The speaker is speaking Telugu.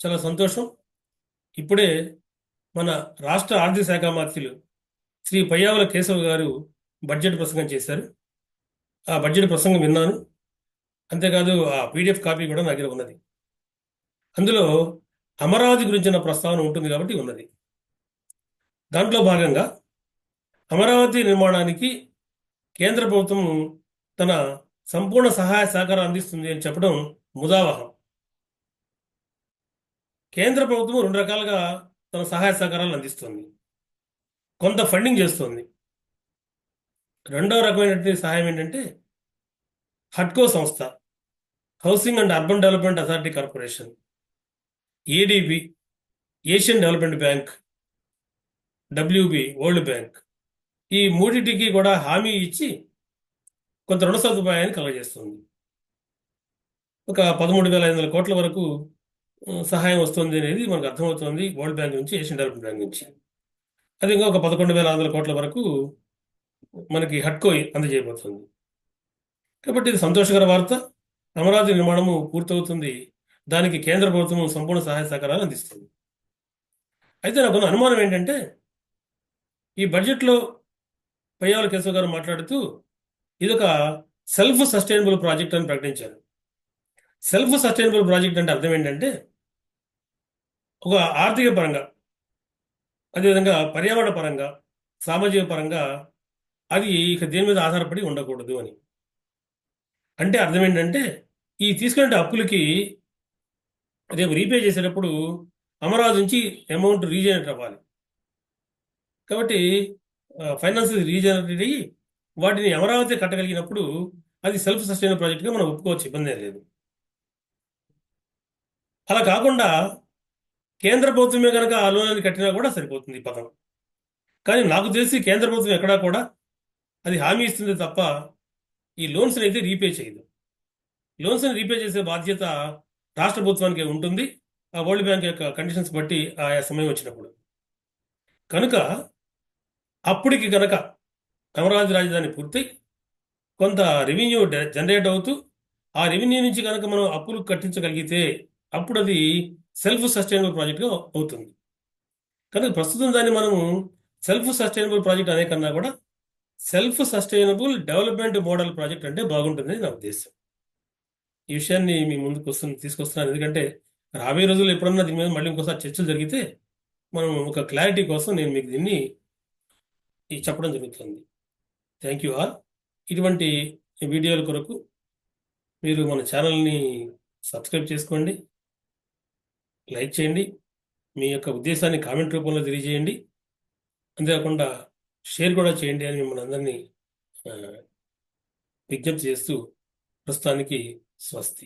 చాలా సంతోషం. ఇప్పుడే మన రాష్ట్ర ఆర్థిక శాఖ మంత్రులు శ్రీ పయ్యావుల కేశవ్ గారు బడ్జెట్ ప్రసంగం చేశారు. ఆ బడ్జెట్ ప్రసంగం విన్నాను. అంతేకాదు ఆ పీడిఎఫ్ కాపీ కూడా నా దగ్గర ఉన్నది. అందులో అమరావతి గురించిన ప్రస్తావన ఉంటుంది కాబట్టి ఉన్నది. దాంట్లో భాగంగా అమరావతి నిర్మాణానికి కేంద్ర ప్రభుత్వం తన సంపూర్ణ సహాయ సహకారం అందిస్తుంది అని చెప్పడం ముదావహం. కేంద్ర ప్రభుత్వం రెండు రకాలుగా తన సహాయ సహకారాలను అందిస్తుంది. కొంత ఫండింగ్ చేస్తుంది. రెండవ రకమైనటువంటి సహాయం ఏంటంటే హడ్కో సంస్థ, housing and urban development authority corporation, ADB, Asian development bank, WB, world bank, ఈ మూడింటికి కూడా హామీ ఇచ్చి కొంత రుణ సదుపాయాన్ని కలగజేస్తుంది. ఒక 13,500 కోట్ల వరకు సహాయం వస్తుంది అనేది మనకు అర్థమవుతుంది వరల్డ్ బ్యాంక్ నుంచి, ఏషియన్ డెవలప్మెంట్ బ్యాంక్ నుంచి. అది ఇంకా ఒక 11,600 కోట్ల వరకు మనకి హడ్కో అందజేయబోతుంది. కాబట్టి ఇది సంతోషకర వార్త. అమరావతి నిర్మాణము పూర్తవుతుంది. దానికి కేంద్ర ప్రభుత్వం సంపూర్ణ సహాయ సహకారాలు అందిస్తుంది. అయితే నాకు అనుమానం ఏంటంటే ఈ బడ్జెట్లో పయ్యావుల కేశవ్ గారు మాట్లాడుతూ ఇదొక సెల్ఫ్ సస్టైనబుల్ ప్రాజెక్ట్ అని ప్రకటించారు. సెల్ఫ్ సస్టైనబుల్ ప్రాజెక్ట్ అంటే అర్థం ఏంటంటే ఒక ఆర్థిక పరంగా, అదేవిధంగా పర్యావరణ పరంగా, సామాజిక పరంగా అది ఇక దేని మీద ఆధారపడి ఉండకూడదు అని. అంటే అర్థం ఏంటంటే ఈ తీసుకునే అప్పులకి రేపు రీపే చేసేటప్పుడు అమరావతి నుంచి అమౌంట్ రీజనరేట్ అవ్వాలి. కాబట్టి ఫైనాన్స్ రీజనరేట్ అయ్యి వాటిని అమరావతి కట్టగలిగినప్పుడు అది సెల్ఫ్ సస్టైనబుల్ ప్రాజెక్ట్గా మనం ఒప్పుకోవచ్చు, ఇబ్బంది లేదు. అలా కాకుండా కేంద్ర ప్రభుత్వమే కనుక ఆ లోన్ కట్టినా కూడా సరిపోతుంది ఈ పథకం. కానీ నాకు తెలిసి కేంద్ర ప్రభుత్వం ఎక్కడా కూడా అది హామీ ఇస్తుంది తప్ప ఈ లోన్స్ని అయితే రీపే చేయదు. లోన్స్ని రీపే చేసే బాధ్యత రాష్ట్ర ప్రభుత్వానికి ఉంటుంది, ఆ వరల్డ్ బ్యాంక్ యొక్క కండిషన్స్ బట్టి ఆయా సమయం వచ్చినప్పుడు. కనుక అప్పటికి కనుక అమరావతి రాజధాని పూర్తయి కొంత రెవెన్యూ జనరేట్ అవుతూ ఆ రెవెన్యూ నుంచి కనుక మనం అప్పులు కట్టించగలిగితే అప్పుడు అది సెల్ఫ్ సస్టైనబుల్ ప్రాజెక్ట్గా అవుతుంది. కనుక ప్రస్తుతం దాన్ని మనము సెల్ఫ్ సస్టైనబుల్ ప్రాజెక్ట్ అనే కన్నా కూడా self sustainable development model project అంటే బాగుంటుంది నా ఉద్దేశం. ఈ విషయాన్ని మీ ముందుకు తీసుకొస్తున్నాను. ఎందుకంటే రాబోయే రోజుల్లో ఎప్పుడన్నా దీని మీద మళ్ళీ ఇంకోసారి చర్చలు జరిగితే మనం ఒక క్లారిటీ కోసం నేను మీకు దీన్ని చెప్పడం జరుగుతుంది. Thank you all. ఇటువంటి వీడియోల కొరకు మీరు మన ఛానల్ని సబ్స్క్రైబ్ చేసుకోండి, లైక్ చేయండి, మీ యొక్క ఉద్దేశాన్ని కామెంట్ రూపంలో తెలియజేయండి. అంతేకాకుండా షేర్ కూడా చేయండి అని మిమ్మల్ని అందరినీ విజ్ఞప్తి చేస్తూ ప్రస్తుతానికి స్వస్తి.